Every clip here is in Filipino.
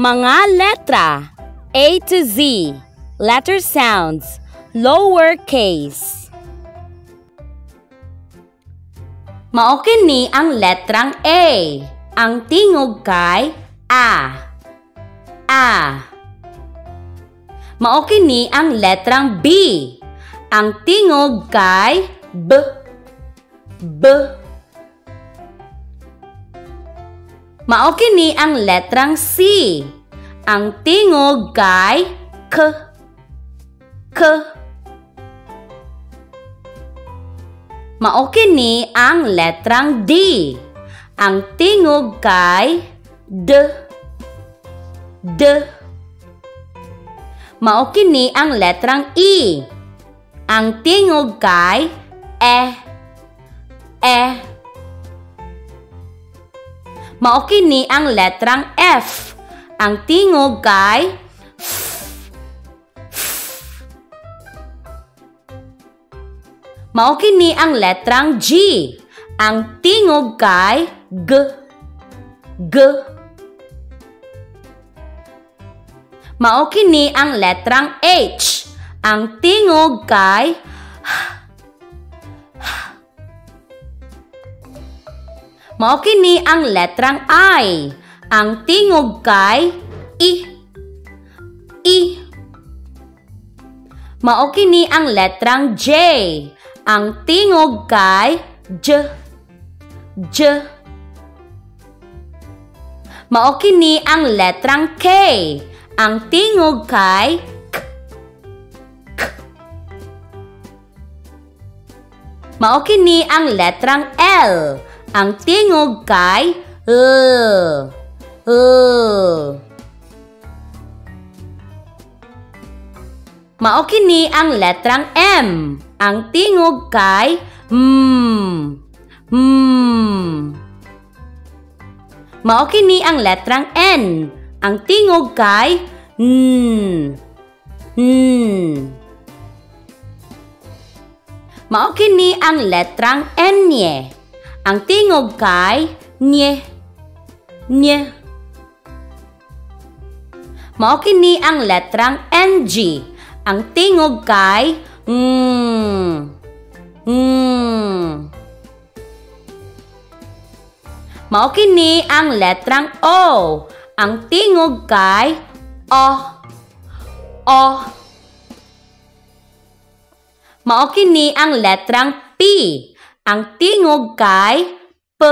Mga letra A to Z. Letter sounds. Lowercase. Mao kini ang letrang A. Ang tingog kay A. Mao kini ang letrang B. Ang tingog kay B. Mao kini ang letrang C. Ang tingog kay K. Mao kini ang letrang D. Ang tingog kay D. Mao kini ang letrang E. Ang tingog kay E. Mao kini ang letrang F. Ang tingog kay F. Mao kini ang letrang G. Ang tingog kay G. Mao kini ang letrang H. Ang tingog kay Mao kini ang letrang I. Ang tingog kay I. Mao kini ang letrang J. Ang tingog kay J. Mao kini ang letrang K. Ang tingog kay K. Mao kini ang letrang L. Ang tingog kay L. Mao kini ang letrang M. Ang tingog kay M. Mao kini ang letrang N. Ang tingog kay N. Mao kini ang letrang N. Ang tingog kay Nye. Mao kini ang letrang NG. Ang tingog kay Mao kini ang letrang O. Ang tingog kay O. Mao kini ang letrang P. Ang tingog kay P.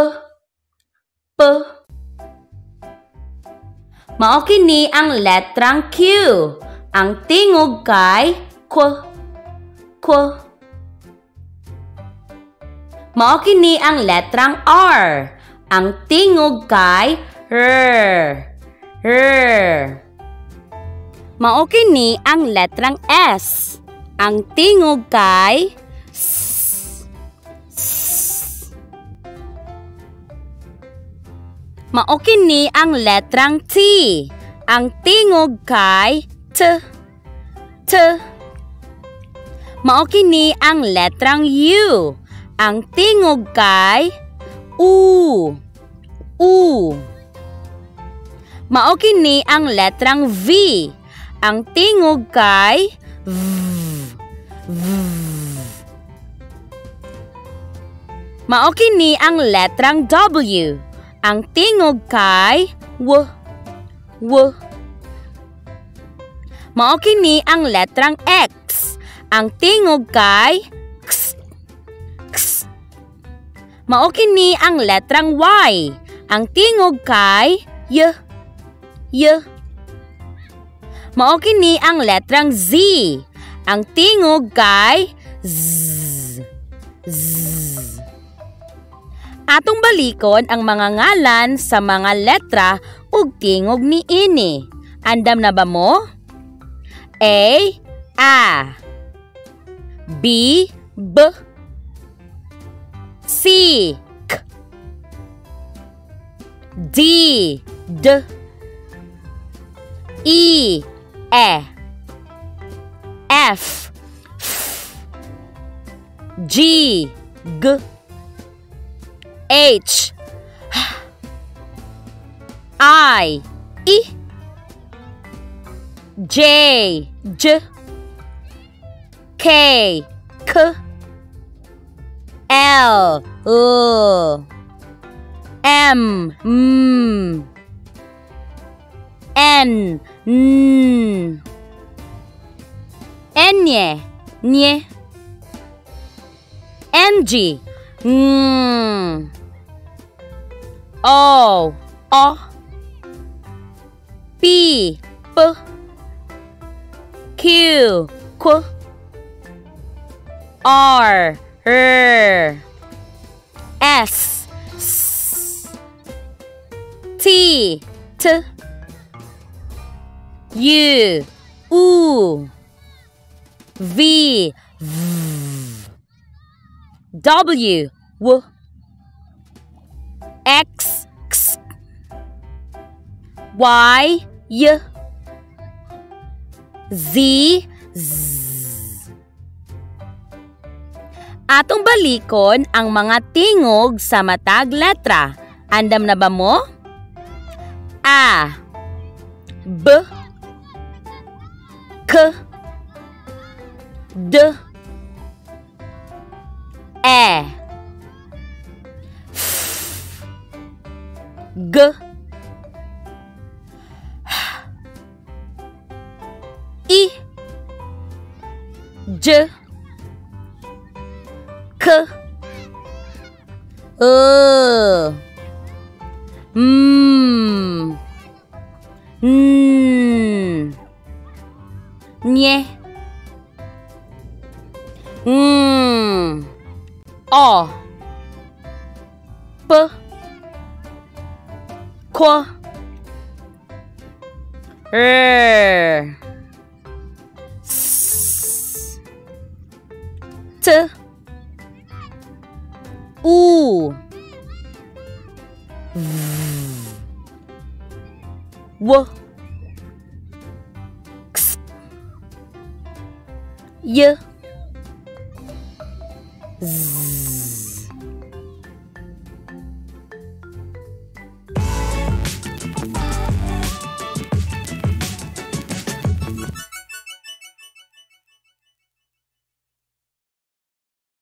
Mao kini ang letrang Q. Ang tingog kay Q. Mao kini ang letrang R. Ang tingog kay R. Mao kini ang letrang S. Ang tingog kay S. Mao kini ang letrang T. Ang tingog kay T. Mao kini ang letrang U. Ang tingog kay U. Mao kini ang letrang V. Ang tingog kay V. Mao kini ang letrang W. Ang tingog kay W. Mao kini ang letrang X. Ang tingog kay X. Mao kini ang letrang Y. Ang tingog kay Y. Mao kini ang letrang Z. Ang tingog kay Z. Atong balikon ang mga ngalan sa mga letra ug tingog niini. Andam na ba mo? A. B. C. K. D. E. F. G. H. I. J, J, K, K, L, M, N, N, N, NG, O, P, P, Q, Q, R, S, T, T, U, V, W, X, Y, Z, Atong balikon ang mga tingog sa matag letra. Andam na ba mo? A, B, K, D, E, F, G, I, J, K, Nye, O, P, Q, R, S, T, U, W, X, Y, Z.